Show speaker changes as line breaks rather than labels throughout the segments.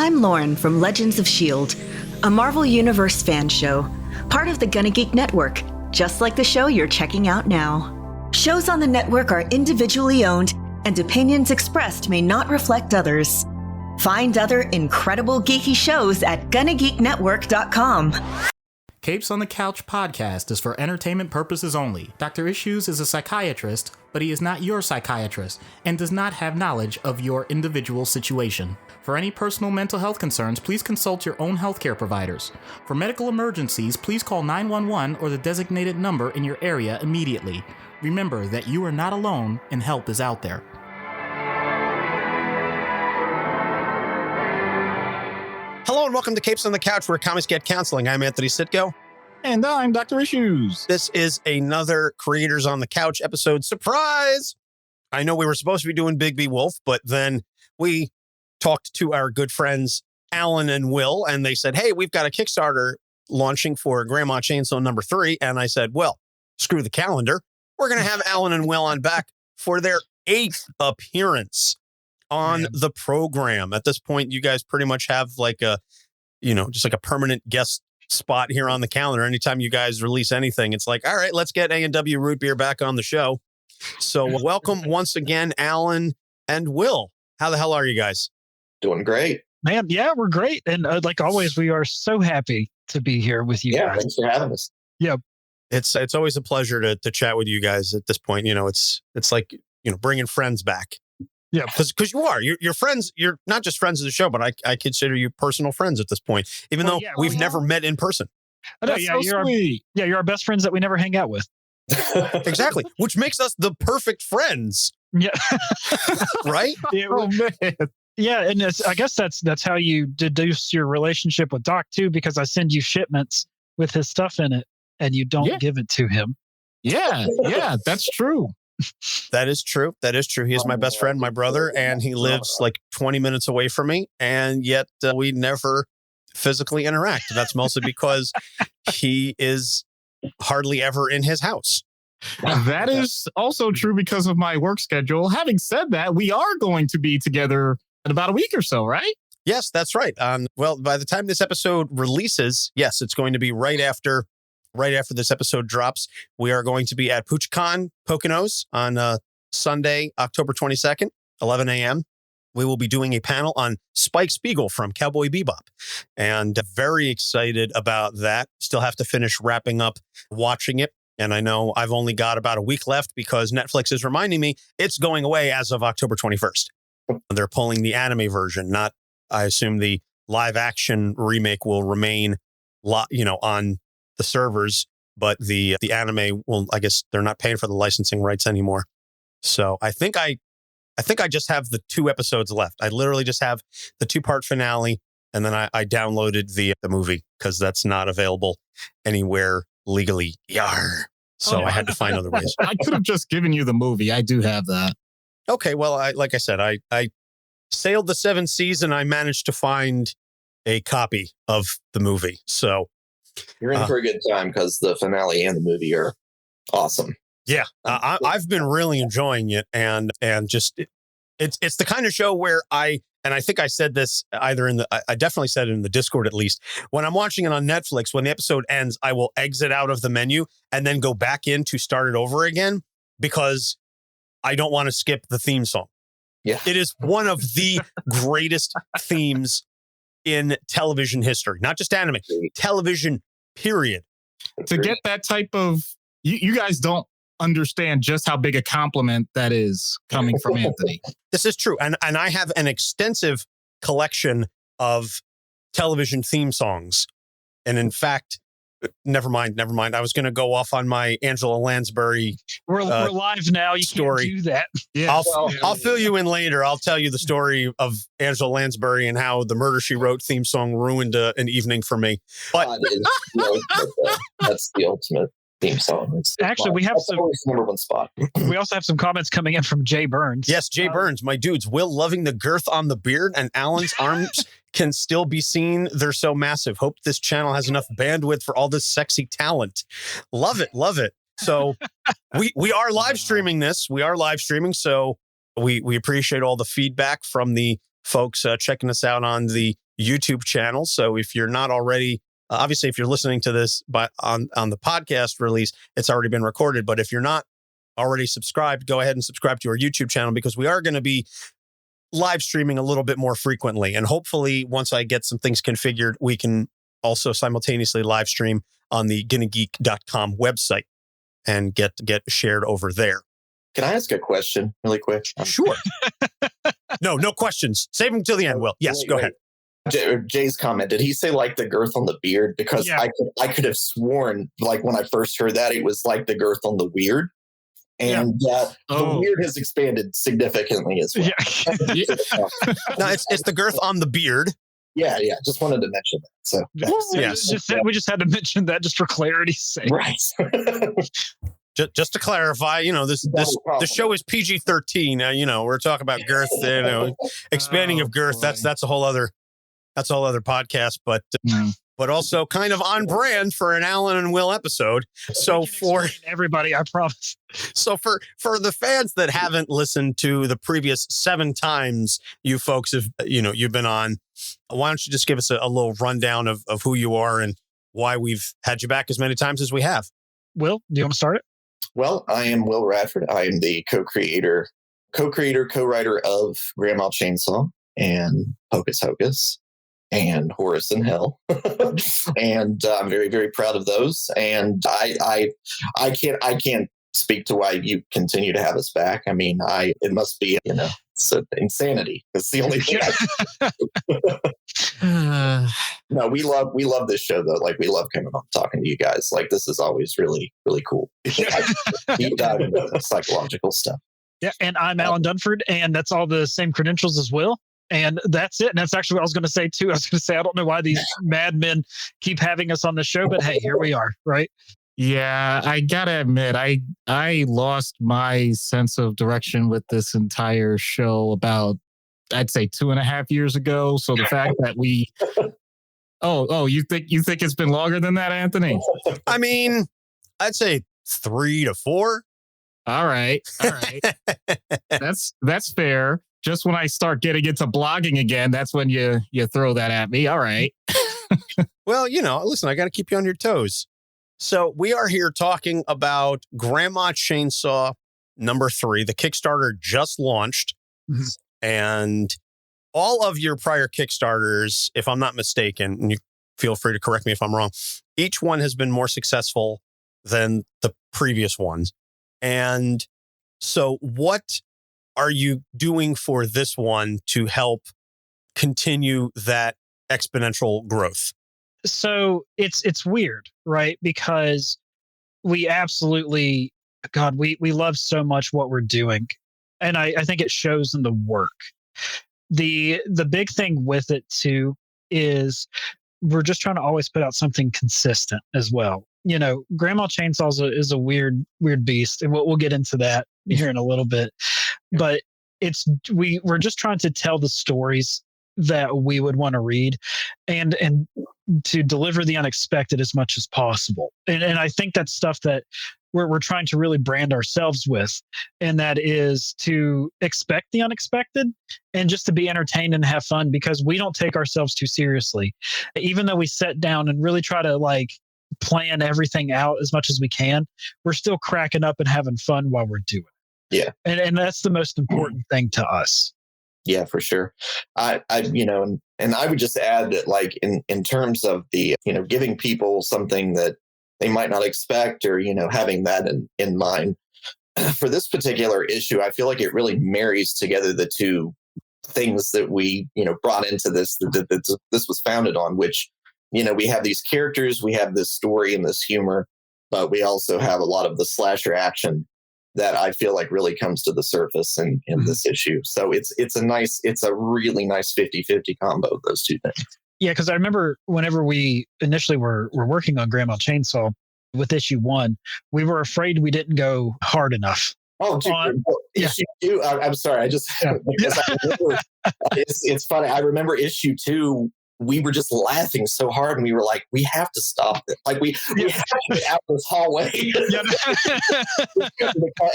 I'm Lauren from Legends of S.H.I.E.L.D., a Marvel Universe fan show, part of the GonnaGeek Network, just like the show you're checking out now. Shows on the network are individually owned, and opinions expressed may not reflect others. Find other incredible geeky shows at GonnaGeekNetwork.com.
Capes on the Couch podcast is for entertainment purposes only. Dr. Issues is a psychiatrist, but he is not your psychiatrist and does not have knowledge of your individual situation. For any personal mental health concerns, please consult your own healthcare providers. For medical emergencies, please call 911 or the designated number in your area immediately. Remember that you are not alone and help is out there.
Hello and welcome to Capes on the Couch, where comics get counseling. I'm Anthony Sitko.
And I'm Dr. Issues.
This is another Creators on the Couch episode. Surprise! I know we were supposed to be doing Bigby Wolf, but then we talked to our good friends Alan and Will, and they said, hey, we've got a Kickstarter launching for Grandma Chainsaw number 3. And I said, well, screw the calendar. We're going to have Alan and Will on back for their 8th appearance on the program. At this point, you guys pretty much have like a, just like a permanent guest spot here on the calendar. Anytime you guys release anything, it's like, all right, let's get A&W Root Beer back on the show. So welcome once again, Alan and Will. How the hell are you guys?
Doing great.
Man, yeah, we're great. And like always, we are so happy to be here with you guys.
Thanks for having us.
Yeah.
It's always a pleasure to chat with you guys at this point. It's like, bringing friends back.
Yeah.
Because you're friends. You're not just friends of the show, but I consider you personal friends at this point, even though we've never met in person.
I know, you're our best friends that we never hang out with.
Exactly. Which makes us the perfect friends.
Yeah.
Right?
Yeah,
oh, man.
Yeah, and I guess that's how you deduce your relationship with Doc too, because I send you shipments with his stuff in it, and you don't give it to him.
Yeah, that's true.
That is true. He is my best friend, my brother, and he lives like 20 minutes away from me, and yet we never physically interact. That's mostly because he is hardly ever in his house.
That is also true because of my work schedule. Having said that, we are going to be together in about a week or so, right?
Yes, that's right. Well, by the time this episode releases, yes, it's going to be right after this episode drops. We are going to be at PoochCon Poconos on Sunday, October 22nd, 11 a.m. We will be doing a panel on Spike Spiegel from Cowboy Bebop, and very excited about that. Still have to finish wrapping up watching it. And I know I've only got about a week left because Netflix is reminding me it's going away as of October 21st. They're pulling the anime version, I assume the live action remake will remain, on the servers, but the anime will, I guess they're not paying for the licensing rights anymore. So I think I just have the 2 episodes left. I literally just have the 2-part finale, and then I downloaded the movie because that's not available anywhere legally. Yar. So I had to find other ways.
I could have just given you the movie. I do have that.
Okay, well, like I said, I sailed the 7 seas and I managed to find a copy of the movie. So
you're in for a good time because the finale and the movie are awesome.
Yeah, I've been really enjoying it, and just it's the kind of show where I think I said this I definitely said it in the Discord at least. When I'm watching it on Netflix, when the episode ends, I will exit out of the menu and then go back in to start it over again because I don't want to skip the theme song.
Yeah,
it is one of the greatest themes in television history, not just anime, television, period.
To get that type of, you guys don't understand just how big a compliment that is coming from Anthony.
This is true. And I have an extensive collection of television theme songs. And in fact, never mind. I was going to go off on my Angela Lansbury.
We're live now. You story. Can't do that.
Yeah. I'll fill you in later. I'll tell you the story of Angela Lansbury and how the Murder, She Wrote theme song ruined an evening for me. But
that's the ultimate theme song.
Actually, we have some
number 1 spot.
We also have some comments coming in from Jay Burns.
Yes, Jay Burns, my dudes. Will loving the girth on the beard, and Alan's arms can still be seen. They're so massive. Hope this channel has enough bandwidth for all this sexy talent. Love it. So we are live streaming this. So we appreciate all the feedback from the folks checking us out on the YouTube channel. So if you're not already, obviously, if you're listening to this on the podcast release, it's already been recorded. But if you're not already subscribed, go ahead and subscribe to our YouTube channel, because we are going to be live streaming a little bit more frequently. And hopefully, once I get some things configured, we can also simultaneously live stream on the GonnaGeek.com website and get shared over there.
Can I ask a question really quick?
Sure. No questions. Save them till the end, Will. Yes, go ahead.
Jay's comment, did he say like the girth on the beard? Because I could have sworn, like when I first heard that, it was like the girth on the weird. And the weird has expanded significantly as well.
Yeah. No, it's the girth on the beard.
Yeah. Just wanted to mention that. So
we just had to mention that just for clarity's sake.
Right.
Just to clarify, the show is PG-13. We're talking about girth, expanding of girth. Boy. That's a whole other podcast, but also kind of on brand for an Alan and Will episode. So for
everybody, I promise.
So for the fans that haven't listened to the previous 7 times you folks have, you've been on, why don't you just give us a little rundown of who you are and why we've had you back as many times as we have?
Will, do you want to start it?
Well, I am Will Radford. I am the co-writer of Grandma Chainsaw and Hocus Hocus and Horus in Hell. And I'm very, very proud of those. And I can't speak to why you continue to have us back. I mean, it must be, it's insanity. It's the only thing. No, we love this show though. Like, we love coming on talking to you guys. Like, this is always really, really cool. Deep dive into the psychological stuff.
Yeah, and I'm Alan Dunford, and that's all the same credentials as Will. And that's it. And that's actually what I was going to say too. I was going to say, I don't know why these madmen keep having us on the show, but hey, here we are, right?
Yeah, I gotta admit, I lost my sense of direction with this entire show about, I'd say 2.5 years ago. So the fact that we, you think it's been longer than that, Anthony?
I mean, I'd say 3 to 4.
All right. That's fair. Just when I start getting into blogging again, that's when you throw that at me. All right.
Well, listen, I got to keep you on your toes. So we are here talking about Grandma Chainsaw number 3. The Kickstarter just launched. Mm-hmm. And all of your prior Kickstarters, if I'm not mistaken, and you feel free to correct me if I'm wrong, each one has been more successful than the previous ones. And so what are you doing for this one to help continue that exponential growth?
So it's weird, right? Because we absolutely, God, we love so much what we're doing. And I think it shows in the work. The big thing with it too is we're just trying to always put out something consistent as well. Grandma Chainsaw is a weird beast, and we'll get into that here in a little bit. But we're just trying to tell the stories that we would want to read and to deliver the unexpected as much as possible. And I think that's stuff that we're trying to really brand ourselves with. And that is to expect the unexpected and just to be entertained and have fun, because we don't take ourselves too seriously. Even though we sit down and really try to plan everything out as much as we can, we're still cracking up and having fun while we're doing it.
Yeah.
And that's the most important thing to us.
Yeah, for sure. I and I would just add that, in terms of the, giving people something that they might not expect, or, having that in mind for this particular issue, I feel like it really marries together the two things that we, brought into this, that this was founded on, which, we have these characters, we have this story and this humor, but we also have a lot of the slasher action that I feel like really comes to the surface in this issue. So it's a really nice 50-50 combo of those two things.
Yeah, because I remember whenever we initially were working on Grandma Chainsaw with issue 1, we were afraid we didn't go hard enough.
Oh, dude, issue 2. I'm sorry. I just because I remember, it's funny. I remember issue 2. We were just laughing so hard, and we were like, we have to stop it. We have to get out of this hallway.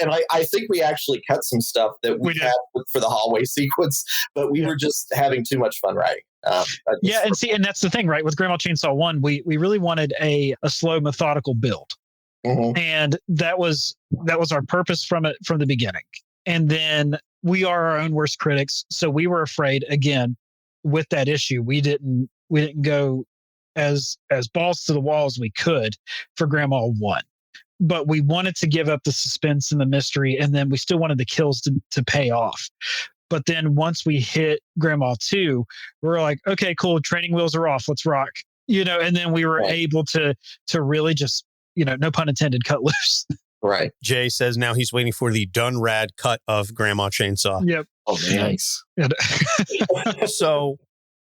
And I think we actually cut some stuff that we had for the hallway sequence, but we were just having too much fun writing.
Yeah, and that's the thing, right? With Grandma Chainsaw 1, we really wanted a slow, methodical build.
Mhm.
And that was our purpose from the beginning. And then we are our own worst critics. So we were afraid, again, with that issue, we didn't go as balls to the wall as we could for Grandma 1. But we wanted to give up the suspense and the mystery, and then we still wanted the kills to pay off. But then once we hit Grandma 2, we're like, okay, cool, training wheels are off, let's rock. And then we were able to really just, no pun intended, cut loose.
Right.
Jay says now he's waiting for the done rad cut of Grandma Chainsaw.
Yep.
Oh, nice.
So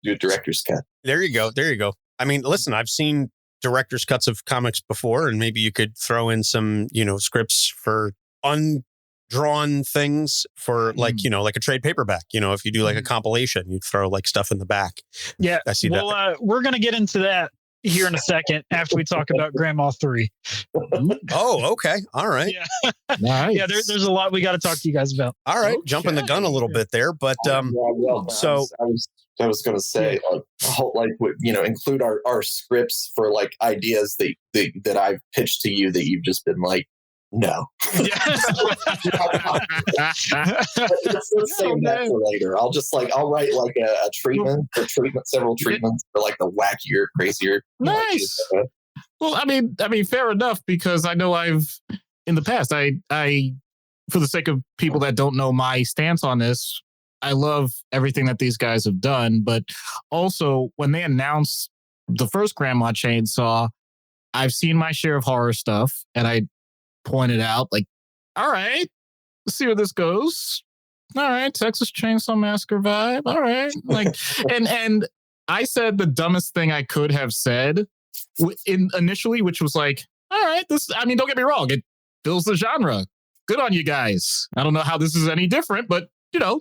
Do a director's cut.
there you go. I mean, listen, I've seen director's cuts of comics before, and maybe you could throw in some, scripts for undrawn things for like a trade paperback. If you do like a compilation, you'd throw like stuff in the back.
Yeah.
I see that.
Well, we're going to get into that here in a second after we talk about Grandma 3.
Oh, okay. All right.
Yeah.
Nice.
Yeah, there's a lot we got to talk to you guys about.
All right.
Okay.
Jumping the gun a little bit there, but so
I was going to say, include our scripts for like ideas that I've pitched to you that you've just been like, no. Let's save that for later. I'll write like a treatment, several treatments for like the wackier, crazier.
Nice. Well, I mean, fair enough, because I know in the past, I, for the sake of people that don't know my stance on this, I love everything that these guys have done. But also, when they announced the first Grandma Chainsaw, I've seen my share of horror stuff, and I pointed out, like, all right, let's see where this goes. All right, Texas Chainsaw Massacre vibe. All right, like, and I said the dumbest thing I could have said initially, which was like, all right, don't get me wrong, it fills the genre. Good on you guys. I don't know how this is any different, but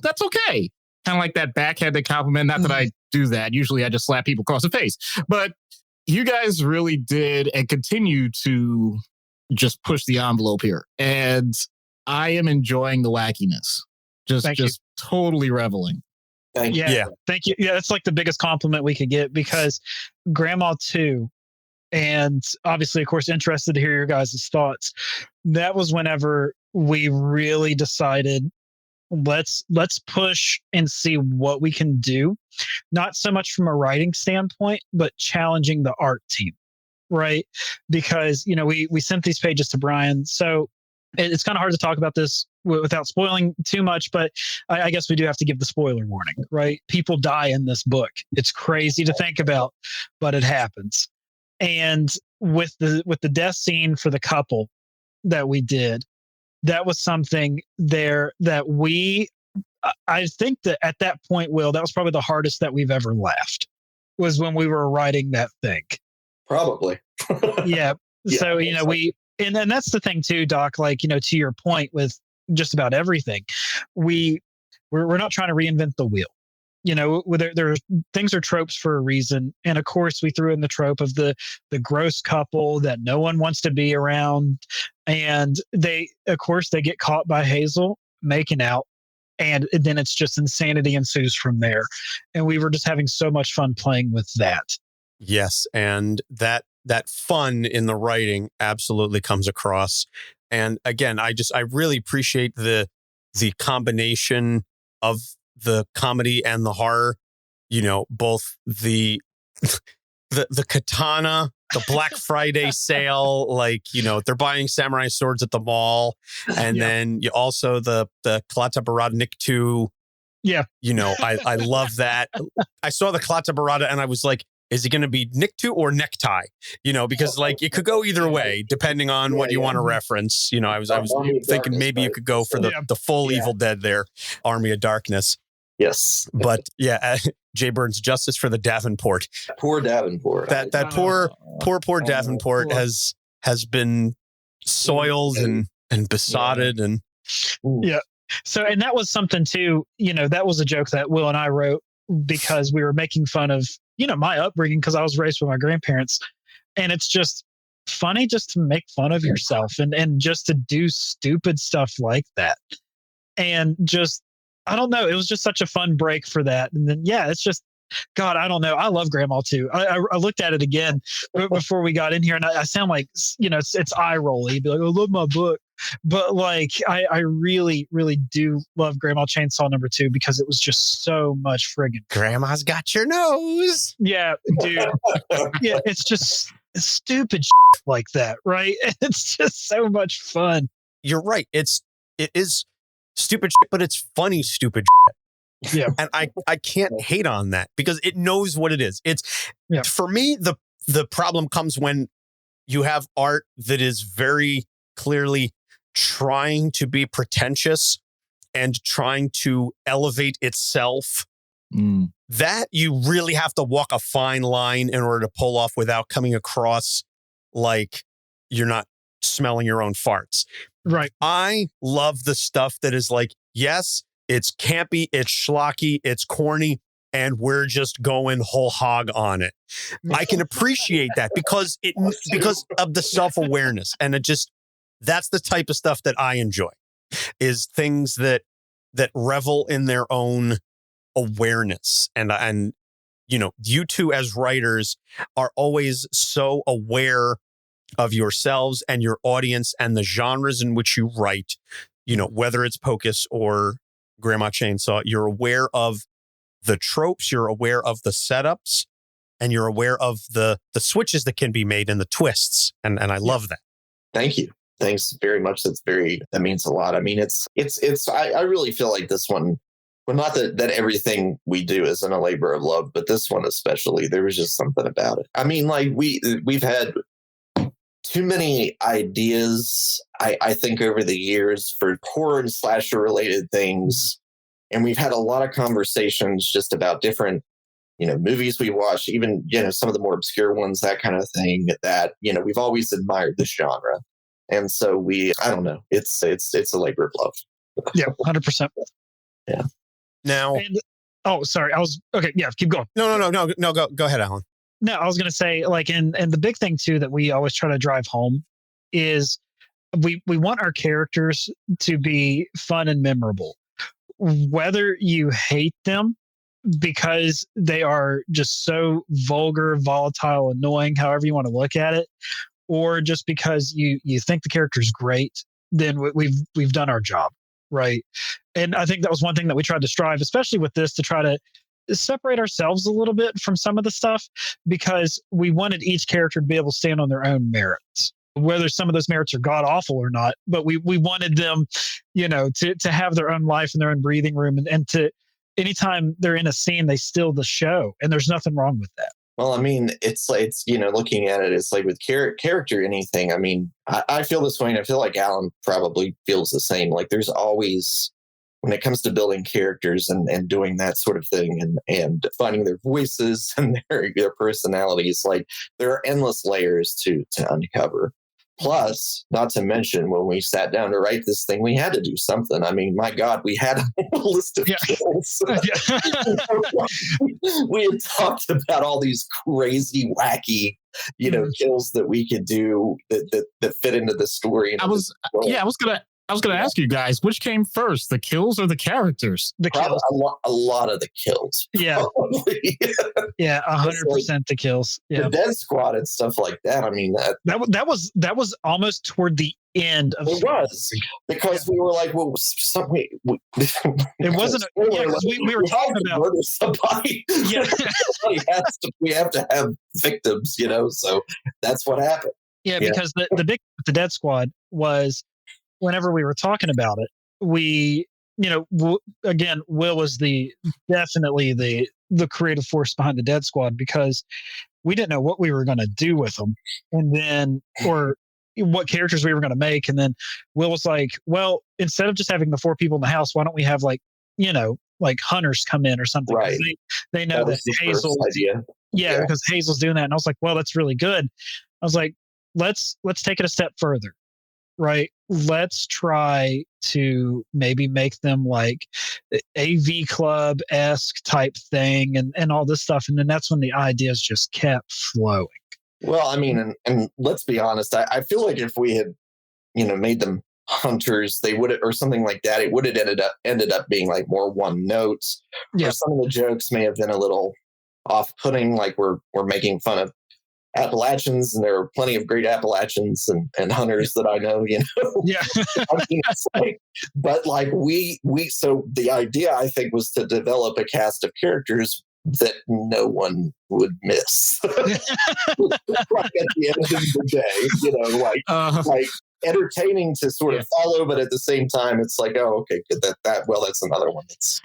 that's okay. Kind of like that backhanded compliment. Not that I do that. Usually I just slap people across the face. But you guys really did and continue to just push the envelope here. And I am enjoying the wackiness. Just totally reveling.
Thank you.
Yeah. Thank you. Yeah, that's like the biggest compliment we could get, because Grandma 2, and obviously, of course, interested to hear your guys' thoughts. That was whenever we really decided, let's push and see what we can do. Not so much from a writing standpoint, but challenging the art team, right? Because, we sent these pages to Brian. So it's kind of hard to talk about this without spoiling too much, but I guess we do have to give the spoiler warning, right? People die in this book. It's crazy to think about, but it happens. And with the death scene for the couple that we did, that was something there that I think that at that point, Will, that was probably the hardest that we've ever laughed, was when we were writing that thing.
Probably.
Yeah. So, and then that's the thing too, Doc, like, to your point with just about everything, we're not trying to reinvent the wheel. There things are tropes for a reason. And of course, we threw in the trope of the gross couple that no one wants to be around. And they get caught by Hazel making out. And then it's just insanity ensues from there. And we were just having so much fun playing with that.
Yes. And that fun in the writing absolutely comes across. And again, I really appreciate the combination of the comedy and the horror, both the katana, the Black Friday sale, like, they're buying samurai swords at the mall. And then you also the Kalata Barada Nick 2.
Yeah.
I love that. I saw the Kalata Barada and I was like, is it going to be Nick 2 or necktie? Because like it could go either way, depending on what you want to reference. I was thinking maybe you could go for the full Evil Dead there, Army of Darkness.
Yes.
But yeah, Jay Burns, justice for the Davenport.
Poor Davenport.
That poor Davenport has been soiled and besotted and
yeah. So, and that was something too, that was a joke that Will and I wrote, because we were making fun of, my upbringing, because I was raised with my grandparents. And it's just funny just to make fun of yourself and just to do stupid stuff like that. And just, I don't know, it was just such a fun break for that. And then, it's just, God, I don't know. I love Grandma too. I looked at it again before we got in here, and I sound like, it's eye rolly. Be like, I love my book, but like I really, really do love Grandma Chainsaw #2 because it was just so much friggin'
Grandma's got your nose.
Yeah, dude. Yeah, it's just stupid like that, right? It's just so much fun.
You're right. It is stupid, but it's funny stupid.
Yeah.
And I can't hate on that because it knows what it is. For me, the problem comes when you have art that is very clearly trying to be pretentious and trying to elevate itself. That you really have to walk a fine line in order to pull off without coming across like you're not smelling your own farts.
Right.
I love the stuff that is like, yes, it's campy, it's schlocky, it's corny, and we're just going whole hog on it. I can appreciate that because of the self-awareness. And that's the type of stuff that I enjoy, is things that revel in their own awareness. And you two as writers are always so aware of yourselves and your audience and the genres in which you write, whether it's Pocus or Grandma Chainsaw, you're aware of the tropes, you're aware of the setups, and you're aware of the switches that can be made and the twists. And I love that.
Thank you. Thanks very much. That means a lot. I mean, I really feel like this one, well, not that everything we do isn't a labor of love, but this one especially, there was just something about it. I mean, like we've had too many ideas, I think, over the years for horror and slasher related things. And we've had a lot of conversations just about different, movies we watch, even, some of the more obscure ones, that kind of thing, that, we've always admired this genre. And so I don't know, it's a labor of love.
Yeah, 100%.
Yeah.
Now,
sorry. Okay. Yeah. Keep going.
No. Go ahead, Alan.
No, I was going to say, like, and the big thing too that we always try to drive home is we want our characters to be fun and memorable, whether you hate them because they are just so vulgar, volatile, annoying, however you want to look at it, or just because you think the character's great, then we've done our job, right? And I think that was one thing that we tried to strive, especially with this, to try to separate ourselves a little bit from some of the stuff, because we wanted each character to be able to stand on their own merits, whether some of those merits are god awful or not. But we wanted them, to have their own life and their own breathing room, and to, anytime they're in a scene, they steal the show, and there's nothing wrong with that.
Well, I mean, it's looking at it, it's like with character, anything. I mean, I feel this way, and I feel like Alan probably feels the same. Like there's always, when it comes to building characters and doing that sort of thing and finding their voices and their personalities, like there are endless layers to uncover. Plus, not to mention, when we sat down to write this thing, we had to do something. I mean, my God, we had a list of kills. We had talked about all these crazy, wacky, kills that we could do that fit into the story.
I was gonna ask you guys, which came first, the kills or the characters?
The kills.
A lot of the kills.
Yeah. Yeah, 100% the kills. Yeah.
The Dead Squad and stuff like that. I mean,
that was almost toward the end of
it was, because we were like, well,
it wasn't we were talking about
murder somebody.
Yeah.
we have to have victims, so that's what happened.
Yeah, because the big the Dead Squad was, whenever we were talking about it, we, again, Will was definitely the creative force behind the Dead Squad, because we didn't know what we were going to do with them, and then, or what characters we were going to make. And then Will was like, well, instead of just having the 4 people in the house, why don't we have like hunters come in or something?
Right.
They know that Hazel. Yeah, because Hazel's doing that. And I was like, well, that's really good. I was like, let's take it a step further. Right. Let's try to maybe make them like AV Club-esque type thing and all this stuff. And then that's when the ideas just kept flowing.
Well, I mean, and let's be honest, I feel like if we had, made them hunters, they would have, or something like that, it would have ended up being like more one notes. Yeah. Or some of the jokes may have been a little off-putting, like we're making fun of Appalachians, and there are plenty of great Appalachians and hunters that I know,
Yeah.
I mean, it's like, but like so the idea, I think, was to develop a cast of characters that no one would miss. Like at the end of the day, like entertaining to sort of follow, but at the same time, it's like, oh, okay, good, that's another one.
This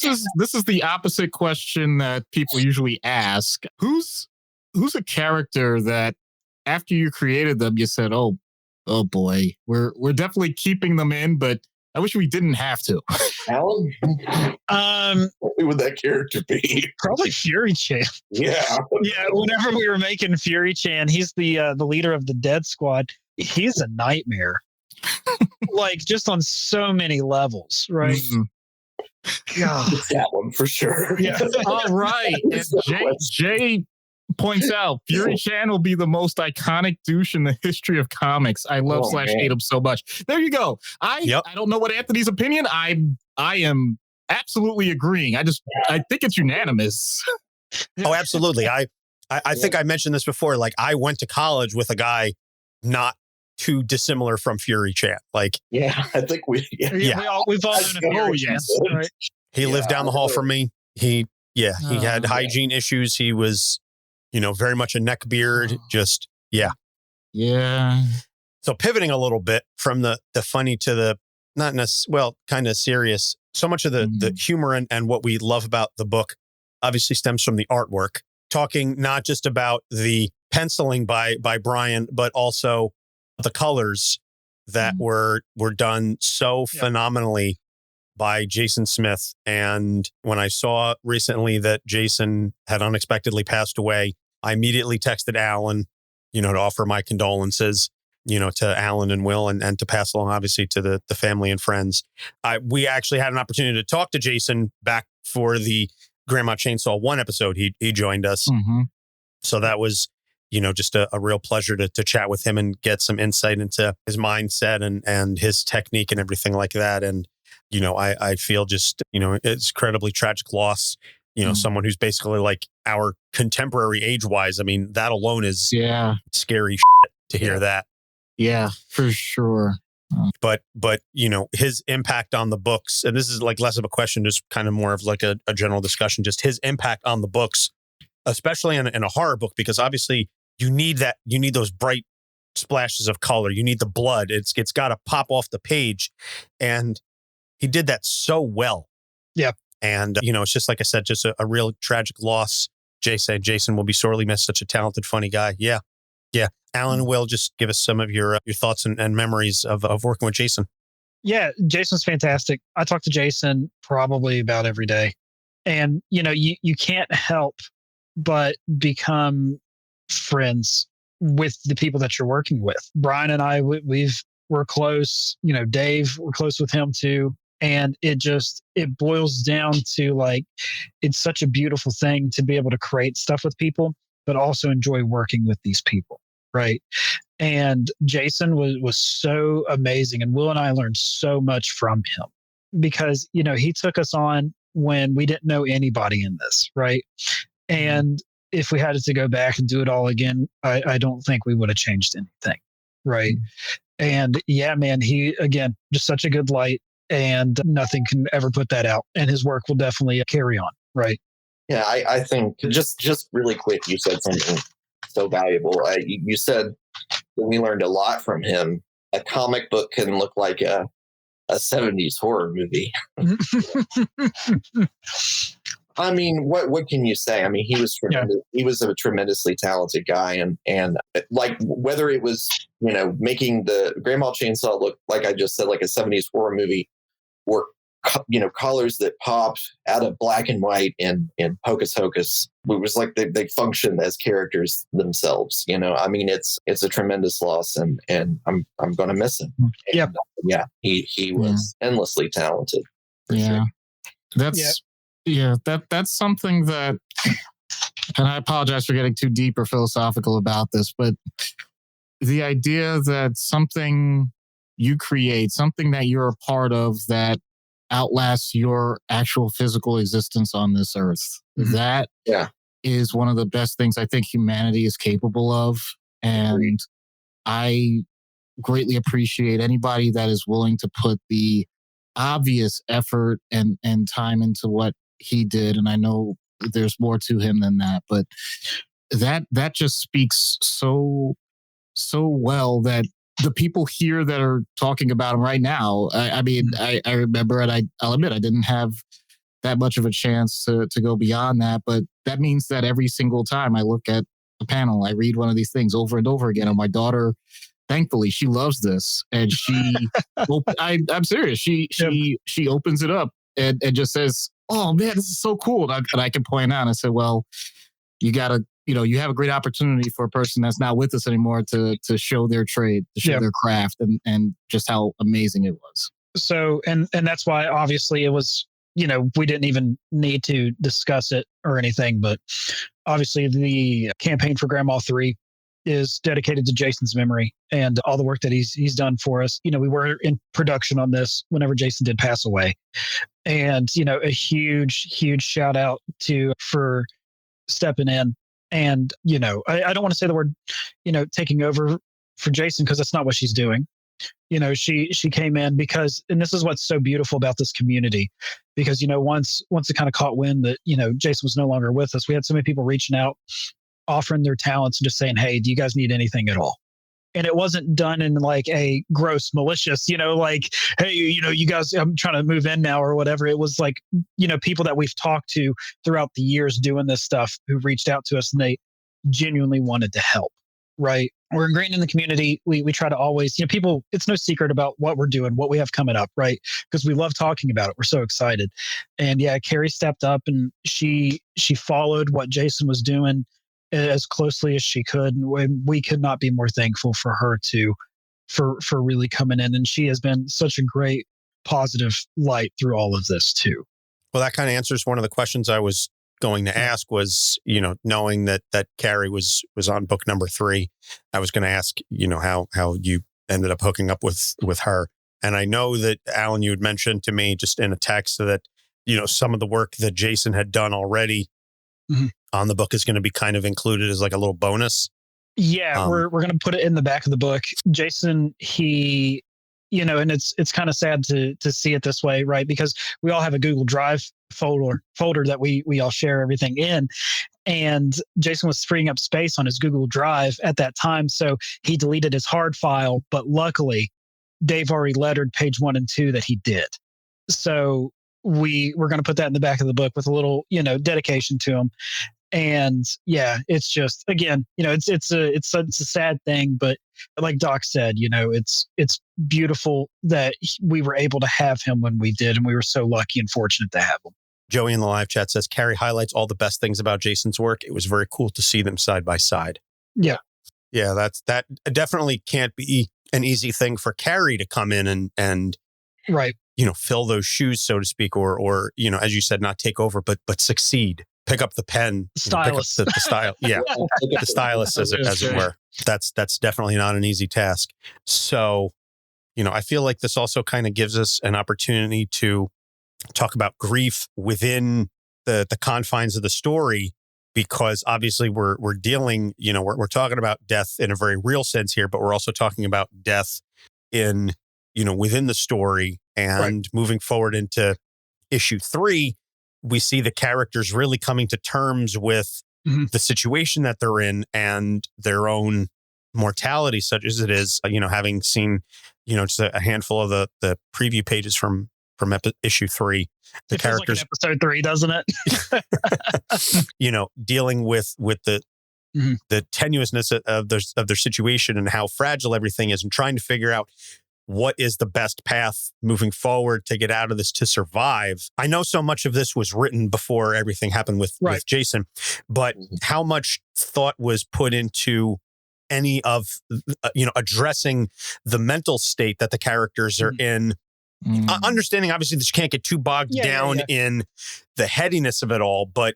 is the opposite question that people usually ask. Who's a character that after you created them, you said, oh boy, we're definitely keeping them in, but I wish we didn't have to.
Alan? Who would that character be?
Probably Fury Chan.
Yeah.
Yeah, whenever we were making Fury Chan, he's the leader of the Dead Squad. He's a nightmare. Like, just on so many levels, right?
Mm-hmm. God. It's that one for sure.
Yeah.
All right. And Jay points out Fury Chan will be the most iconic douche in the history of comics. I love / hate him so much. There you go. I don't know what Anthony's opinion. I am absolutely agreeing. I think it's unanimous.
Oh, absolutely. I think I mentioned this before. Like, I went to college with a guy not too dissimilar from Fury Chan. Like,
yeah, I think we've all
known a yes. Right?
He lived down the hall from me. He had hygiene issues. He was, very much a neck beard. Just, yeah. So pivoting a little bit from the funny to the not necessarily, kind of serious. So much of the humor and what we love about the book obviously stems from the artwork. Talking not just about the penciling by Brian, but also the colors that were done so phenomenally by Jasen Smith. And when I saw recently that Jasen had unexpectedly passed away, I immediately texted Alan, to offer my condolences, to Alan and Will and to pass along, obviously, to the family and friends. We actually had an opportunity to talk to Jasen back for the Grandma Chainsaw 1 episode. He joined us. Mm-hmm. So that was, just a real pleasure to chat with him and get some insight into his mindset and his technique and everything like that. And, I feel just, it's incredibly tragic loss. Someone who's basically like our contemporary age-wise. I mean, that alone is scary to hear that.
Yeah, for sure.
But his impact on the books, and this is like less of a question, just kind of more of like a general discussion, just his impact on the books, especially in a horror book, because obviously you need those bright splashes of color. You need the blood. It's got to pop off the page. And he did that so well.
Yeah.
And, it's just like I said, just a real tragic loss. Jasen will be sorely missed. Such a talented, funny guy. Yeah. Yeah. Alan and Will, just give us some of your thoughts and memories of working with Jasen.
Yeah. Jasen's fantastic. I talk to Jasen probably about every day. And, you can't help but become friends with the people that you're working with. Brian and I, we're close. Dave, we're close with him too. And it boils down to like, it's such a beautiful thing to be able to create stuff with people, but also enjoy working with these people. Right. And Jasen was so amazing. And Will and I learned so much from him because, he took us on when we didn't know anybody in this. Right. And if we had to go back and do it all again, I don't think we would have changed anything. Right. And yeah, man, he, again, just such a good light. And nothing can ever put that out. And his work will definitely carry on. Right.
Yeah, I think just really quick, you said something so valuable. You said that we learned a lot from him. A comic book can look like a 70s horror movie. I mean, what can you say? I mean, he was tremendous. Yeah. He was a tremendously talented guy, and like whether it was making the Grandma Chainsaw look like I just said like a 70s horror movie, or colors that popped out of black and white in Hocus Hocus. It was like they functioned as characters themselves. I mean, it's a tremendous loss, and I'm going to miss him.
Yeah,
yeah, he was endlessly talented.
Yeah, sure. That's something that, and I apologize for getting too deep or philosophical about this, but the idea that something you create, something that you're a part of that outlasts your actual physical existence on this earth. That is one of the best things I think humanity is capable of. And I greatly appreciate anybody that is willing to put the obvious effort and time into what he did. And I know there's more to him than that, but that just speaks so well that the people here that are talking about him right now, I mean, I remember, and I'll admit I didn't have that much of a chance to go beyond that, but that means that every single time I look at a panel, I read one of these things over and over again. And my daughter, thankfully, she loves this, and she, I'm serious. She opens it up and just says, "Oh man, this is so cool." And I can point out, and I said, "Well, you gotta, you have a great opportunity for a person that's not with us anymore to show their trade, to show their craft, and just how amazing it was."
So, and that's why obviously it was, we didn't even need to discuss it or anything, but obviously the campaign for Grandma 3 is dedicated to Jasen's memory and all the work that he's done for us. We were in production on this whenever Jasen did pass away. And, a huge shout out for stepping in. And, I don't want to say the word, taking over for Jasen, because that's not what she's doing. She came in because, and this is what's so beautiful about this community, because, once it kind of caught wind that, Jasen was no longer with us, we had so many people reaching out, offering their talents and just saying, "Hey, do you guys need anything at all?" And it wasn't done in like a gross, malicious, like, "Hey, you guys, I'm trying to move in now," or whatever. It was like, people that we've talked to throughout the years doing this stuff who reached out to us, and they genuinely wanted to help, right? We're ingrained in the community. We try to always, people, it's no secret about what we're doing, what we have coming up, right? Because we love talking about it. We're so excited. And yeah, Carrie stepped up and she followed what Jasen was doing as closely as she could. And we could not be more thankful for her for really coming in. And she has been such a great positive light through all of this too.
Well, that kind of answers one of the questions I was going to ask was, knowing that Carrie was on book number 3, I was going to ask, how you ended up hooking up with her. And I know that, Alan, you had mentioned to me just in a text that, some of the work that Jasen had done already on the book is going to be kind of included as like a little bonus.
Yeah, we're going to put it in the back of the book. Jasen, he, and it's kind of sad to see it this way, right? Because we all have a Google Drive folder that we all share everything in. And Jasen was freeing up space on his Google Drive at that time. So he deleted his hard file, but luckily Dave already lettered page 1 and 2 that he did. So we're going to put that in the back of the book with a little, dedication to him. And yeah, it's just, again, it's a sad thing, but like Doc said, it's beautiful that we were able to have him when we did. And we were so lucky and fortunate to have him.
Joey in the live chat says, Carrie highlights all the best things about Jasen's work. It was very cool to see them side by side.
Yeah.
Yeah, that definitely can't be an easy thing for Carrie to come in and
right.
Fill those shoes, so to speak, or as you said, not take over, but succeed. Pick up the pen,
stylus.
Pick up the style. Yeah. The stylus, as it were. That's definitely not an easy task. So, I feel like this also kind of gives us an opportunity to talk about grief within the confines of the story, because obviously we're dealing, we're talking about death in a very real sense here, but we're also talking about death in, within the story. And moving forward into issue 3, we see the characters really coming to terms with the situation that they're in and their own mortality, such as it is, having seen, just a handful of the preview pages from issue 3, the characters,
like episode 3, doesn't it?
Dealing with the tenuousness of their situation and how fragile everything is, and trying to figure out what is the best path moving forward to get out of this, to survive. I know so much of this was written before everything happened with Jasen, but how much thought was put into any of, addressing the mental state that the characters are in? Understanding, obviously, that you can't get too bogged down in the headiness of it all, but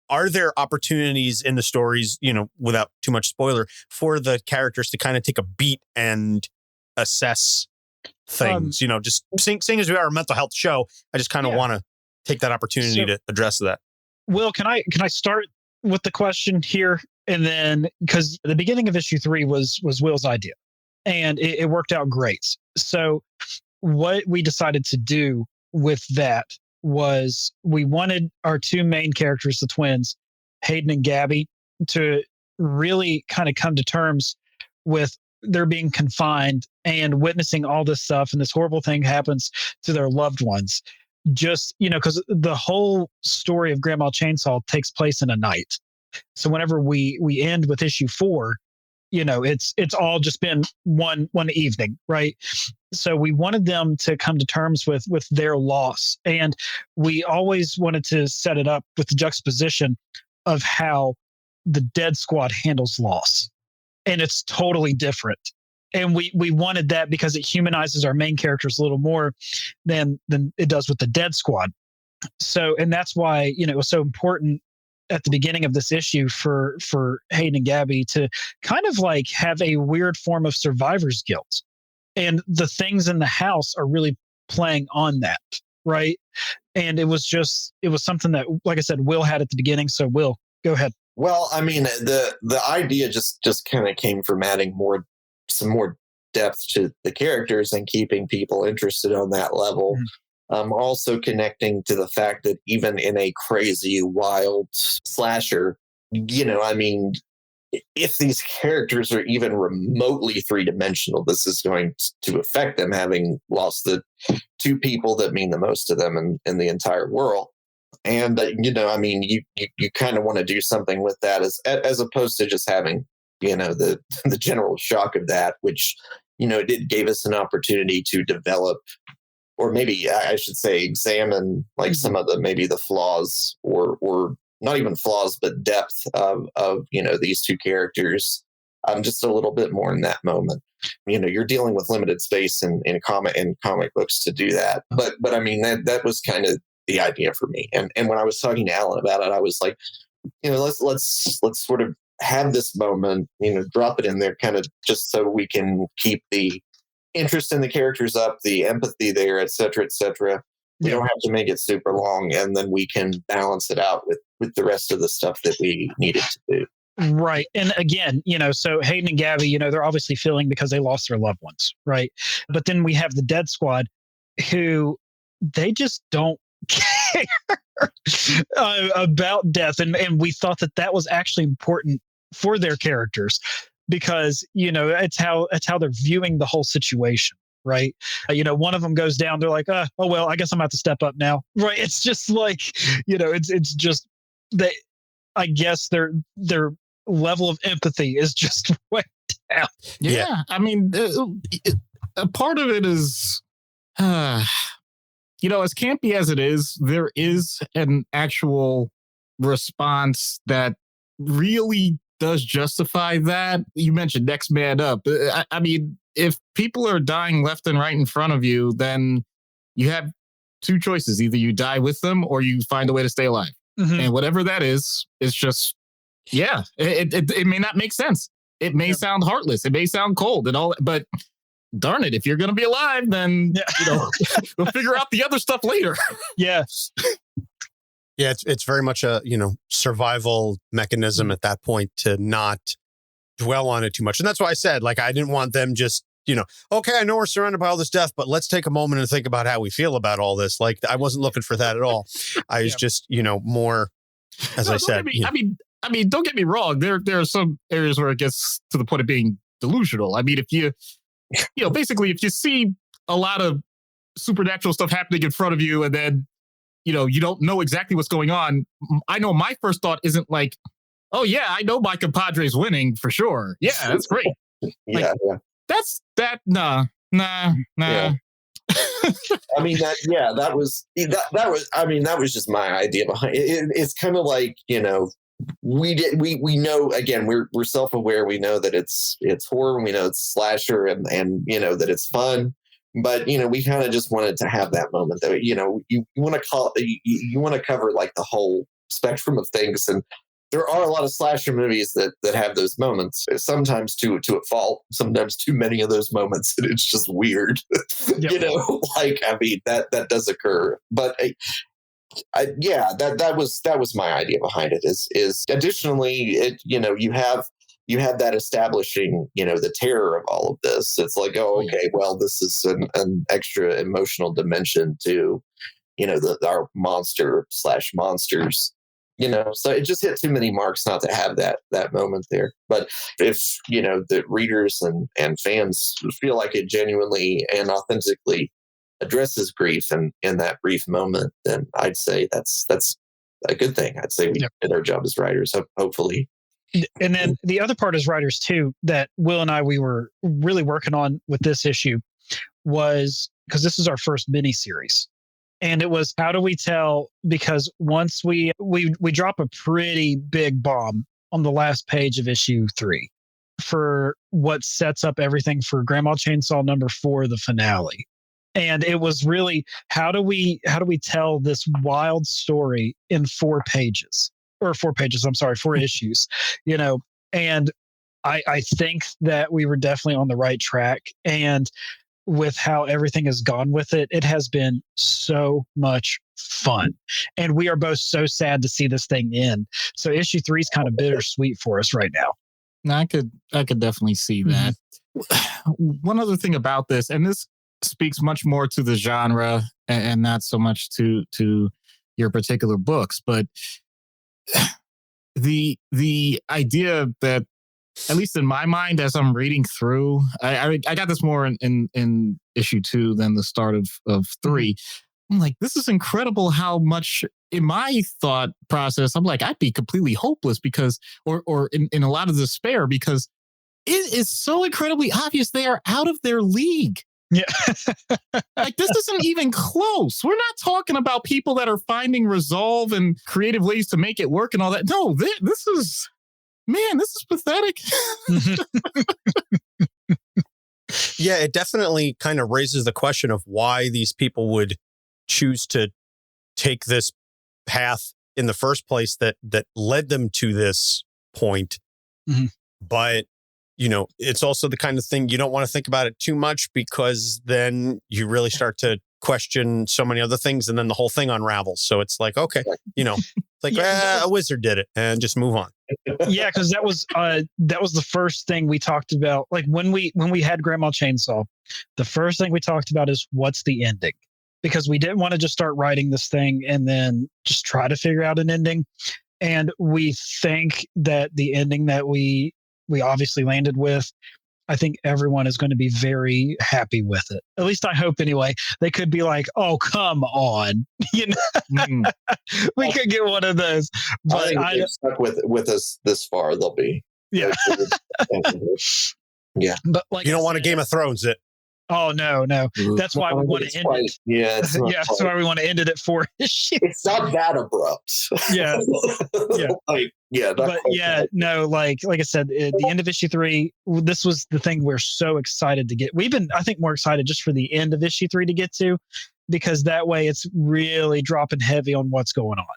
are there opportunities in the stories, without too much spoiler, for the characters to kind of take a beat and assess things. Just seeing as we are a mental health show, I just kind of want to take that opportunity to address that.
Will, can I start with the question here? And then, because the beginning of issue 3 was Will's idea, and it worked out great. So what we decided to do with that was we wanted our 2 main characters, the twins, Hayden and Gabby, to really kind of come to terms with their being confined and witnessing all this stuff, and this horrible thing happens to their loved ones. Just, because the whole story of Grandma Chainsaw takes place in a night. So whenever we end with issue 4, it's all just been one evening, right? So we wanted them to come to terms with their loss, and we always wanted to set it up with the juxtaposition of how the Dead Squad handles loss, and it's totally different. And we wanted that because it humanizes our main characters a little more than it does with the Dead Squad. So, and that's why, it was so important at the beginning of this issue for Hayden and Gabby to kind of like have a weird form of survivor's guilt. And the things in the house are really playing on that, right? And it was something that, like I said, Will had at the beginning. So Will, go ahead.
Well, I mean, the idea just kind of came from adding some more depth to the characters and keeping people interested on that level. Also connecting to the fact that even in a crazy, wild slasher, I mean, if these characters are even remotely 3-dimensional, this is going to affect them, having lost the 2 people that mean the most to them in the entire world. And, I mean, you kind of want to do something with that as opposed to just having, the general shock of that, which, it gave us an opportunity to develop, or maybe I should say examine like some of the flaws or not even flaws, but depth of these 2 characters just a little bit more in that moment. You're dealing with limited space in comic books to do that. But I mean, that was kind of the idea for me. And when I was talking to Alan about it, I was like, let's sort of have this moment, drop it in there kind of just so we can keep the interest in the characters up, the empathy there, et cetera, et cetera. We don't have to make it super long, and then we can balance it out with the rest of the stuff that we needed to do.
Right. And again, so Hayden and Gabby, they're obviously feeling because they lost their loved ones, right? But then we have the Dead Squad who they just don't care about death. And we thought that was actually important for their characters because, it's how they're viewing the whole situation. Right. One of them goes down. They're like, oh, well, I guess I'm about to step up now. Right. It's just like, it's just that I guess their level of empathy is just way down.
Yeah. I mean, a part of it is, as campy as it is, there is an actual response that really does justify that. You mentioned next man up. I mean, if people are dying left and right in front of you, then you have 2 choices. Either you die with them or you find a way to stay alive. Mm-hmm. And whatever that is, it's just, it may not make sense. It may sound heartless. It may sound cold and all, but darn it, if you're going to be alive, then, we'll figure out the other stuff later.
Yes.
Yeah, it's very much a, survival mechanism at that point to not dwell on it too much. And that's why I said, like, I didn't want them just, okay, I know we're surrounded by all this death, but let's take a moment and think about how we feel about all this. Like, I wasn't looking for that at all. I was just, more, as I said.
I mean, don't get me wrong. There are some areas where it gets to the point of being delusional. I mean, if you basically, if you see a lot of supernatural stuff happening in front of you and then, you don't know exactly what's going on. I know my first thought isn't like, oh yeah, I know my compadre's winning for sure. Yeah, that's great. That's that. Nah. Yeah.
I mean, that was just my idea behind it. It's kind of like, we know, again, we're self-aware. We know that it's horror. We know it's slasher and that it's fun. But, we kind of just wanted to have that moment that, you want to call it, you want to cover like the whole spectrum of things. And there are a lot of slasher movies that have those moments, sometimes to a fault, sometimes too many of those moments, and it's just weird.
Yep.
You know, like, I mean, that does occur. But that was my idea behind it. Is additionally, it, you know, you have that establishing, you know, the terror of all of this. It's like, oh, okay, well, this is an extra emotional dimension to, you know, our monsters. You know, so it just hit too many marks not to have that moment there. But if, you know, the readers and fans feel like it genuinely and authentically addresses grief in that brief moment, then I'd say that's a good thing. I'd say we did our job as writers, hopefully.
And then the other part as writers too, that Will and I, we were really working on with this issue, was because this is our first mini series. And it was, how do we tell? Because once we drop a pretty big bomb on the last page of issue 3 for what sets up everything for Grandma Chainsaw number 4, the finale. And it was really, how do we tell this wild story in 4 pages? Or 4 pages, I'm sorry, 4 issues, you know? And I think that we were definitely on the right track. And with how everything has gone with it, it has been so much fun. And we are both so sad to see this thing end. So issue 3 is kind of bittersweet for us right now.
I could definitely see that. One other thing about this, and this speaks much more to the genre and not so much to your particular books, but the idea that, at least in my mind, as I'm reading through, I got this more in issue 2 than the start of 3. I'm like, this is incredible how much in my thought process, I'm like, I'd be completely hopeless because, or in a lot of despair, because it is so incredibly obvious they are out of their league.
Yeah.
Like, this isn't even close. We're not talking about people that are finding resolve and creative ways to make it work and all that. No, this is... Man, this is pathetic.
Yeah, it definitely kind of raises the question of why these people would choose to take this path in the first place that led them to this point.
Mm-hmm.
But, you know, it's also the kind of thing you don't want to think about it too much, because then you really start to question so many other things, and then the whole thing unravels. So it's like, okay, you know, like a wizard did it, and just move on.
Yeah, because that was the first thing we talked about. Like when we had Grandma Chainsaw, the first thing we talked about is what's the ending, because we didn't want to just start writing this thing and then just try to figure out an ending. And we think that the ending that we obviously landed with, I think everyone is going to be very happy with it. At least I hope anyway. They could be like, oh, come on. You know, we could get one of those. But
I think if they're stuck with us this far, they'll be.
Yeah.
Yeah.
But like,
you don't want a Game of Thrones it.
Oh, no. That's why we want to end it.
Yeah.
That's why we want to end it at 4 issues.
It's not that abrupt.
Yeah. Yeah. Like I said, at the end of issue 3, this was the thing we're so excited to get. We've been, I think, more excited just for the end of issue 3 to get to, because that way it's really dropping heavy on what's going on.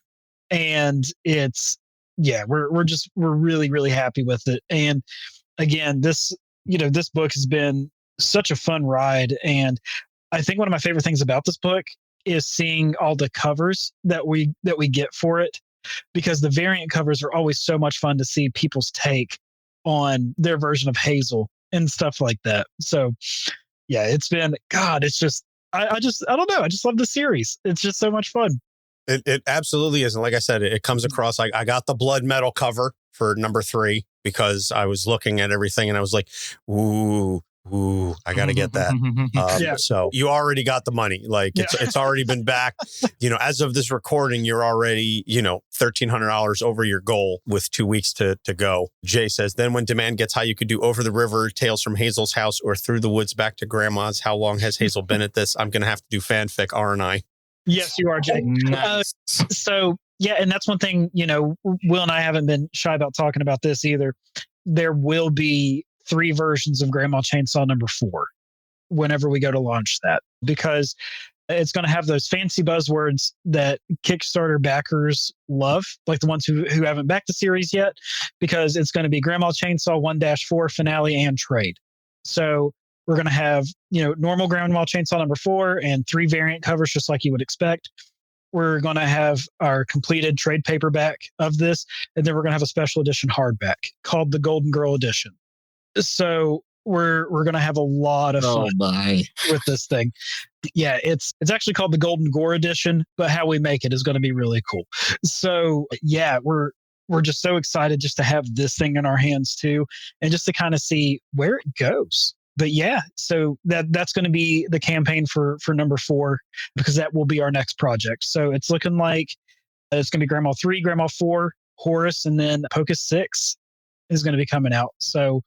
And it's, we're really, really happy with it. And again, this book has been such a fun ride. And I think one of my favorite things about this book is seeing all the covers that we get for it, because the variant covers are always so much fun to see people's take on their version of Hazel and stuff like that. So yeah, it's been, God, it's just, I don't know. I just love the series. It's just so much fun.
It absolutely is. And like I said, it comes across like, I got the blood metal cover for number 3 because I was looking at everything and I was like, ooh, I got to get that. So you already got the money. Like it's already been back. You know, as of this recording, you're already, $1,300 over your goal with 2 weeks to go. Jay says, then when demand gets high, you could do Over the River, Tales from Hazel's House, or Through the Woods Back to Grandma's. How long has Hazel been at this? I'm going to have to do fanfic, aren't I?
Yes, you are, Jay.
Nice.
And that's one thing, Will and I haven't been shy about talking about this either. There will be 3 versions of Grandma Chainsaw number 4 whenever we go to launch that, because It's going to have those fancy buzzwords that Kickstarter backers love, like the ones who haven't backed the series yet, because it's going to be Grandma Chainsaw 1-4 finale and trade. So we're going to have, normal Grandma Chainsaw number 4 and 3 variant covers, just like you would expect. We're going to have our completed trade paperback of this, and then we're going to have a special edition hardback called the Golden Girl Edition. So we're going to have a lot of fun with this thing. Yeah, it's actually called the Golden Gore Edition, but how we make it is going to be really cool. So yeah, we're just so excited just to have this thing in our hands too, and just to kind of see where it goes. But yeah, so that's going to be the campaign for number 4, because that will be our next project. So it's looking like it's going to be Grandma 3, Grandma 4, Horus, and then Pocus 6 is going to be coming out. So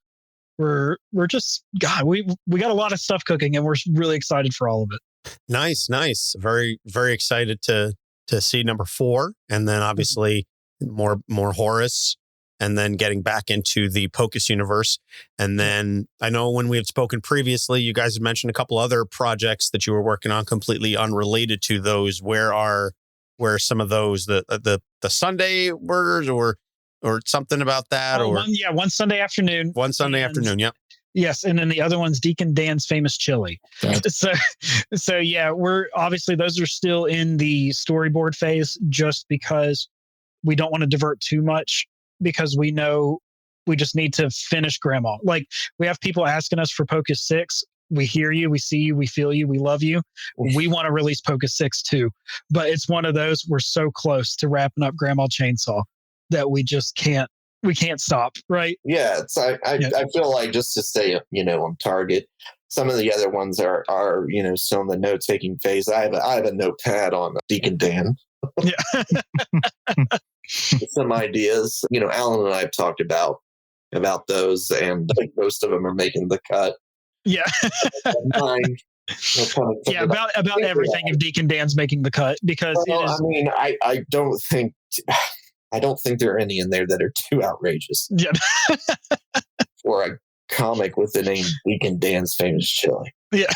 we're just, God, we got a lot of stuff cooking, and we're really excited for all of it.
Nice. Very, very excited to see number 4, and then obviously more Horus, and then getting back into the Pocus universe. And then I know when we had spoken previously, you guys had mentioned a couple other projects that you were working on completely unrelated to those. Where are some of those, the Sunday murders or something about that?
One Sunday afternoon.
One Sunday afternoon, yep.
Yes, and then the other one's Deacon Dan's famous chili. So yeah, we're obviously, those are still in the storyboard phase, just because we don't want to divert too much, because we know we just need to finish Grandma. Like, we have people asking us for Pocus 6. We hear you, we see you, we feel you, we love you. We want to release Pocus 6 too, but it's one of those, we're so close to wrapping up Grandma Chainsaw that we just can't stop, right?
Yeah, I feel like, just to stay, on target, some of the other ones are still in the note-taking phase. I have a notepad on Deacon Dan.
Yeah.
Some ideas. Alan and I have talked about those, and I think most of them are making the cut.
Yeah. Yeah, about everything of Deacon Dan's making the cut, because
I don't think there are any in there that are too outrageous.
Yeah.
For a comic with the name Deacon Dan's famous chili.
Yeah.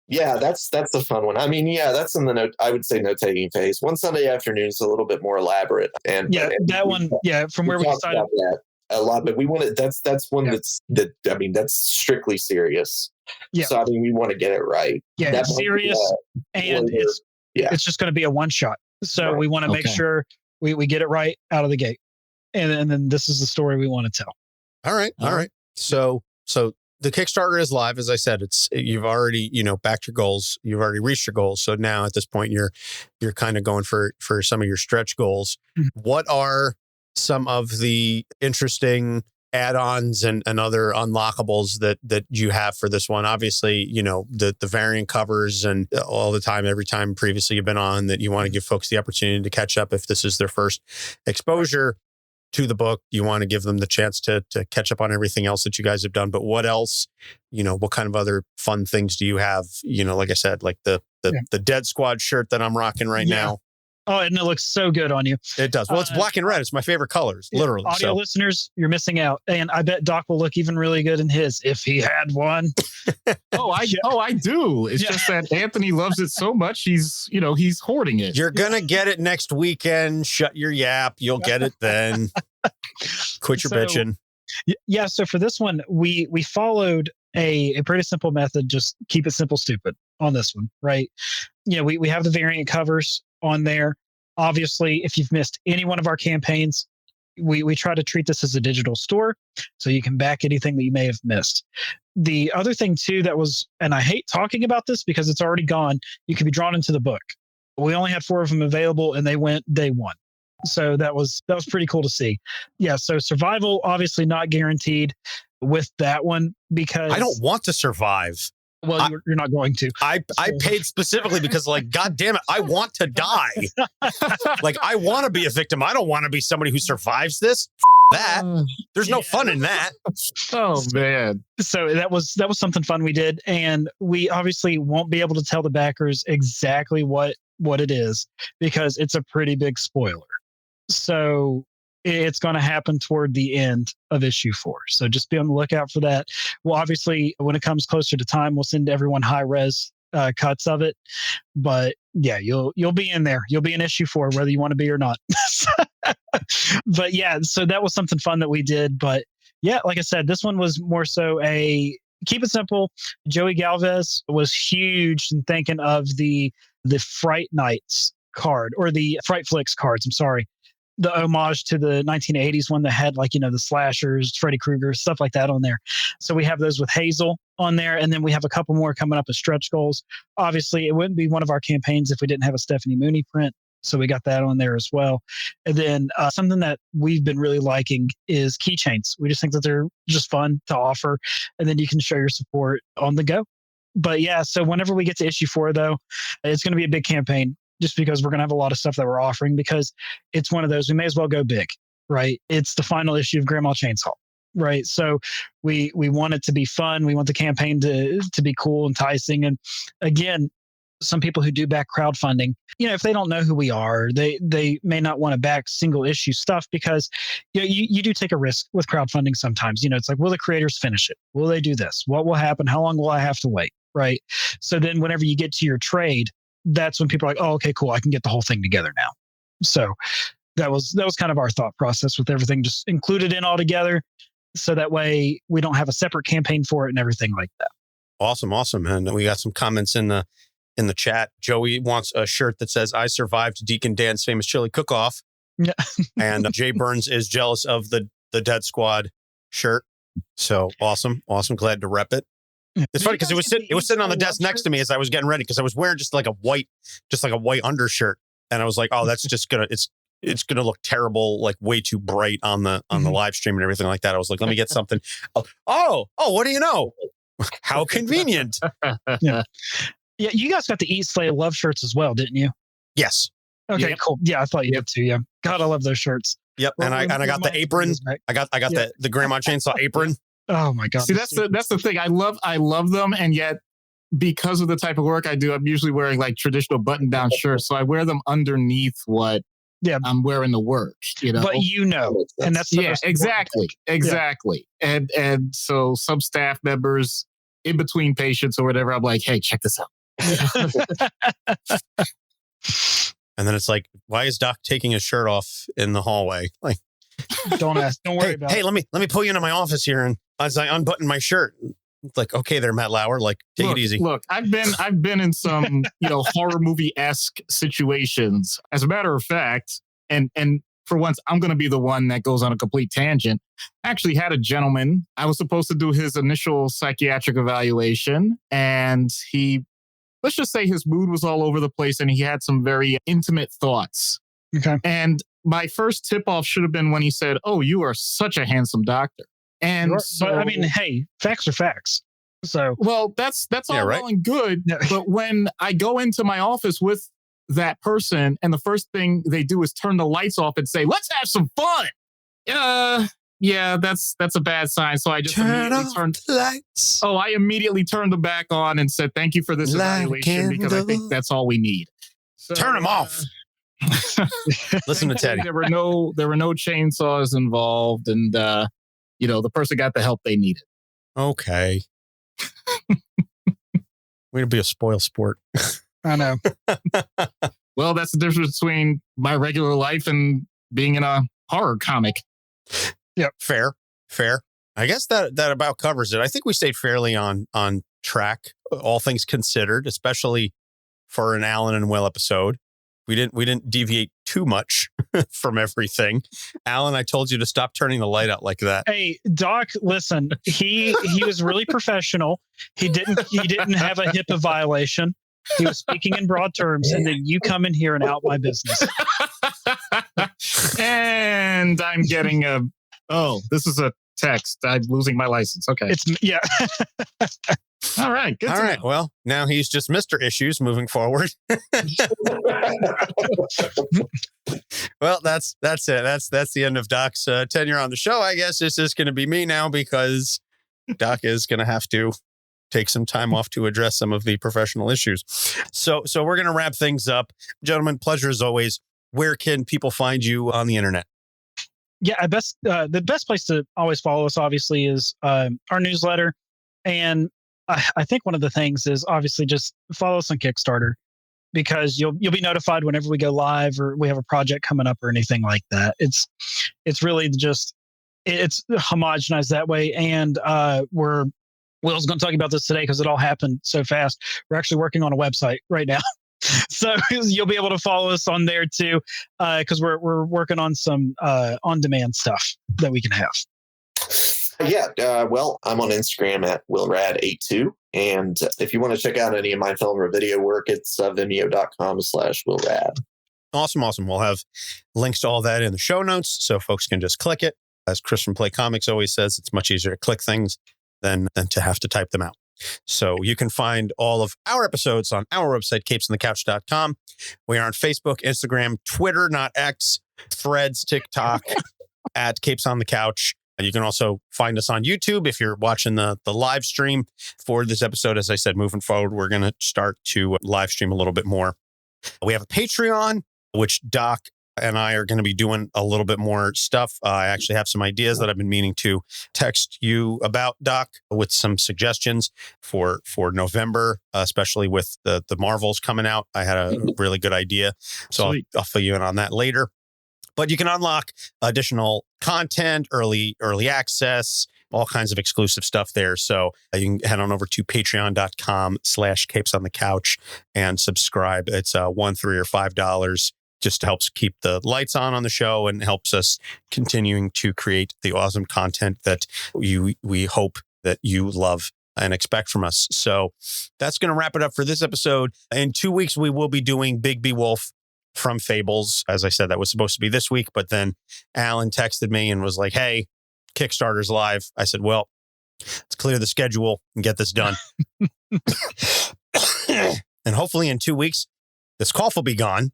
Yeah, that's a fun one. That's in the I would say note-taking phase. One Sunday afternoon is a little bit more elaborate, and
that one, from where we decided
a lot, but we want it. That's one that's strictly serious.
Yeah.
So we want to get it right.
Yeah, it's serious, and it's just going to be a one shot. So we want to make sure we get it right out of the gate, and then this is the story we want to tell.
All right. So the Kickstarter is live. As I said, you've already, backed your goals. You've already reached your goals. So now at this point, you're kind of going for some of your stretch goals. Mm-hmm. What are some of the interesting add-ons and other unlockables that you have for this one? Obviously, the variant covers, and all the time, every time previously you've been on, that you want to give folks the opportunity to catch up if this is their first exposure to the book. You want to give them the chance to catch up on everything else that you guys have done. But what else, what kind of other fun things do you have? Like I said, like the Dead Squad shirt that I'm rocking right now.
Oh, and it looks so good on you.
It does. Well, it's black and red. It's my favorite colors, literally.
Audio listeners, you're missing out. And I bet Doc will look even really good in his, if he had one.
I do. It's just that Anthony loves it so much. He's hoarding it.
You're going to get it next weekend. Shut your yap. You'll get it then. Quit your bitching.
Yeah. So for this one, we followed a pretty simple method. Just keep it simple, stupid on this one, right? We have the variant covers on there. Obviously, if you've missed any one of our campaigns, we try to treat this as a digital store, so you can back anything that you may have missed. The other thing too that was, and I hate talking about this because it's already gone, you can be drawn into the book. We only had 4 of them available, and they went day 1. So that was pretty cool to see. Yeah. So survival, obviously not guaranteed with that one, because
I don't want to survive.
Well, you're not going to.
I paid specifically because, God damn it, I want to die. I want to be a victim. I don't want to be somebody who survives this. That there's no fun in that.
Oh man!
So that was something fun we did, and we obviously won't be able to tell the backers exactly what it is, because it's a pretty big spoiler. So It's going to happen toward the end of issue 4. So just be on the lookout for that. Well, obviously, when it comes closer to time, we'll send everyone high res cuts of it. But yeah, you'll be in there. You'll be in issue 4, whether you want to be or not. But yeah, so that was something fun that we did. But yeah, like I said, this one was more so a keep it simple. Joey Galvez was huge in thinking of the Fright Nights card, or the Fright Flicks cards. I'm sorry. The homage to the 1980s one that had, like, the slashers, Freddy Krueger, stuff like that on there. So we have those with Hazel on there. And then we have a couple more coming up as stretch goals. Obviously, it wouldn't be one of our campaigns if we didn't have a Stephanie Mooney print. So we got that on there as well. And then something that we've been really liking is keychains. We just think that they're just fun to offer. And then you can show your support on the go. But yeah, so whenever we get to issue 4, though, it's going to be a big campaign, just because we're going to have a lot of stuff that we're offering, because it's one of those, we may as well go big, right? It's the final issue of Grandma Chainsaw, right? So we want it to be fun. We want the campaign to be cool, enticing. And again, some people who do back crowdfunding, if they don't know who we are, they may not want to back single issue stuff, because you do take a risk with crowdfunding sometimes. It's like, will the creators finish it? Will they do this? What will happen? How long will I have to wait? Right? So then whenever you get to your trade, that's when people are like, oh, okay, cool, I can get the whole thing together now. So that was kind of our thought process with everything just included in all together. So that way we don't have a separate campaign for it and everything like that.
Awesome. And we got some comments in the chat. Joey wants a shirt that says, I survived Deacon Dan's famous chili cook-off.
Yeah.
And Jay Burns is jealous of the Dead Squad shirt. So awesome. Glad to rep it. It's funny because it was sitting on the desk next to me as I was getting ready, because I was wearing just like a white undershirt, and I was like, oh, that's just it's gonna look terrible, like way too bright on the live stream and everything like that. I was like, let me get something. Oh, what do you know? How convenient.
Yeah, you guys got the Eat, Slay, Love shirts as well, didn't you?
Yes.
Okay, cool. Yeah, I thought you did too. Yeah, God, I love those shirts.
Yep, and I got the apron. I got the Grandma Chainsaw apron.
Oh my God!
See, that's the thing. I love them, and yet because of the type of work I do, I'm usually wearing like traditional button-down shirts, so I wear them underneath what I'm wearing to work.
But and that's
exactly. And so some staff members in between patients or whatever, I'm like, hey, check this out.
And then it's like, why is Doc taking his shirt off in the hallway? Like,
don't worry about it.
Hey, let me pull you into my office here, and as I unbutton my shirt, it's like, okay, there, Matt Lauer, like, take it easy.
Look, I've been in some horror movie-esque situations. As a matter of fact, and for once, I'm going to be the one that goes on a complete tangent. I actually had a gentleman. I was supposed to do his initial psychiatric evaluation, and let's just say his mood was all over the place, and he had some very intimate thoughts.
Okay.
And my first tip-off should have been when he said, oh, you are such a handsome doctor. And
but I mean, hey, facts are facts. So,
well, that's all well and good. But when I go into my office with that person, and the first thing they do is turn the lights off and say, let's have some fun. Yeah, that's a bad sign. So I just immediately turned the lights. Oh, I immediately turned them back on and said, thank you for this evaluation, because I think that's all we need. So,
turn them off. Listen to Teddy.
There were no chainsaws involved, and the person got the help they needed.
Okay. Way to be a spoil sport.
I know.
Well, that's the difference between my regular life and being in a horror comic.
Yep. Fair. I guess that about covers it. I think we stayed fairly on track, all things considered, especially for an Alan and Will episode. We didn't deviate too much from everything. Alan, I told you to stop turning the light out like that.
Hey, Doc, listen, he was really professional. He didn't have a HIPAA violation. He was speaking in broad terms, and then you come in here and out my business.
And I'm getting this is a text. I'm losing my license. Okay.
Yeah.
All right. Good.
All right. Well, now he's just Mr. Issues moving forward. Well, that's it. That's the end of Doc's tenure on the show. I guess it's just going to be me now, because Doc is going to have to take some time off to address some of the professional issues. So we're going to wrap things up. Gentlemen, pleasure as always. Where can people find you on the internet?
yeah, the best place to always follow us, obviously, is our newsletter. And I think one of the things is obviously just follow us on Kickstarter, because you'll be notified whenever we go live or we have a project coming up or anything like that. It's really just, it's homogenized that way. And Will's going to talk about this today because it all happened so fast. We're actually working on a website right now. So you'll be able to follow us on there too, because we're working on some on-demand stuff that we can have.
Well, I'm on Instagram at willrad82. And if you want to check out any of my film or video work, it's vimeo.com/willrad.
Awesome. We'll have links to all that in the show notes so folks can just click it. As Chris from Play Comics always says, it's much easier to click things than to have to type them out. So you can find all of our episodes on our website, capesonthecouch.com. We are on Facebook, Instagram, Twitter, not X, Threads, TikTok, at Capes on the Couch. And you can also find us on YouTube if you're watching the live stream for this episode. As I said, moving forward, we're going to start to live stream a little bit more. We have a Patreon, which Doc and I are going to be doing a little bit more stuff. I actually have some ideas that I've been meaning to text you about, Doc, with some suggestions for November, especially with the Marvels coming out. I had a really good idea, so I'll fill you in on that later. But you can unlock additional content, early access, all kinds of exclusive stuff there. So you can head on over to patreon.com/capesonthecouch and subscribe. It's $1, $3, or $5. Just helps keep the lights on the show and helps us continuing to create the awesome content that we hope that you love and expect from us. So that's going to wrap it up for this episode. In 2 weeks, we will be doing Bigby Wolf from Fables. As I said, that was supposed to be this week, but then Alan texted me and was like, hey, Kickstarter's live. I said, well, let's clear the schedule and get this done. And hopefully in 2 weeks, this cough will be gone,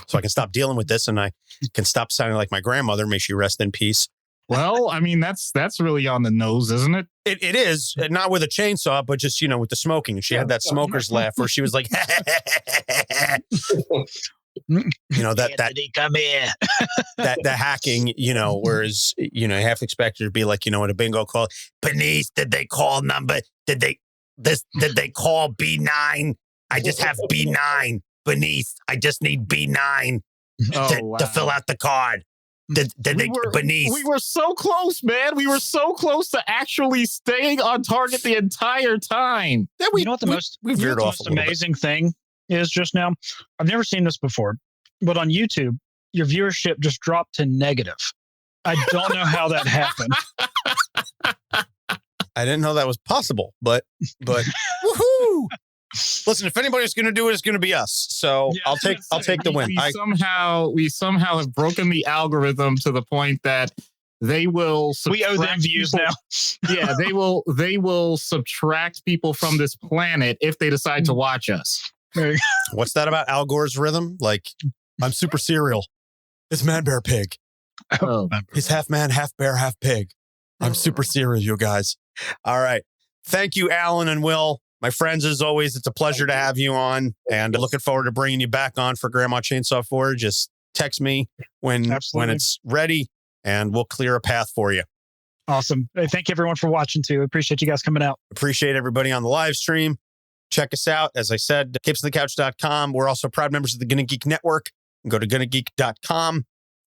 so I can stop dealing with this and I can stop sounding like my grandmother. May she rest in peace.
Well, I mean, that's really on the nose, isn't it?
It is. Not with a chainsaw, but just, with the smoking. She had that smoker's laugh where she was like, that
come here.
the hacking, whereas, you have to expect her to be like, what a bingo call. Beneath, did they call number? Did they call B9? I just have B9. Beneath, I just need B9 to fill out the card. Beneath?
We were so close, man. We were so close to actually staying on target the entire time.
You know what the most amazing thing is just now? I've never seen this before, but on YouTube, your viewership just dropped to negative. I don't know how that happened.
I didn't know that was possible, but woohoo! Listen, if anybody's going to do it, it's going to be us. So yeah, I'll take the win.
We somehow have broken the algorithm to the point that they will.
We owe them views now.
Yeah, they will subtract people from this planet if they decide to watch us.
What's that about Al Gore's rhythm? Like, I'm super cereal. It's Man Bear Pig.
Oh.
He's half man, half bear, half pig. I'm super cereal, you guys. All right. Thank you, Alan and Will. My friends, as always, it's a pleasure to have you on, and looking forward to bringing you back on for Grandma Chainsaw 4. Just text me when it's ready, and we'll clear a path for you.
Awesome. Hey, thank you, everyone, for watching, too. Appreciate you guys coming out.
Appreciate everybody on the live stream. Check us out. As I said, capesonthecouch.com. We're also proud members of the GonnaGeek Network. Go to GonnaGeek.com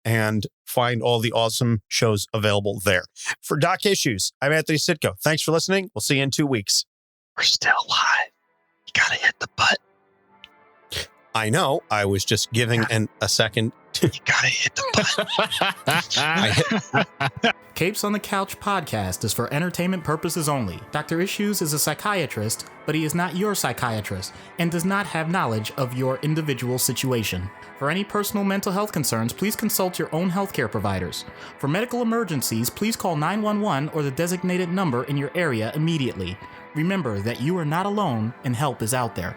and find all the awesome shows available there. For Doc Issues, I'm Anthony Sitko. Thanks for listening. We'll see you in 2 weeks.
We're still live. You gotta hit the button.
I know. I was just giving a second.
You gotta hit the button.
Capes on the Couch podcast is for entertainment purposes only. Dr. Issues is a psychiatrist, but he is not your psychiatrist and does not have knowledge of your individual situation. For any personal mental health concerns, please consult your own healthcare providers. For medical emergencies, please call 911 or the designated number in your area immediately. Remember that you are not alone and help is out there.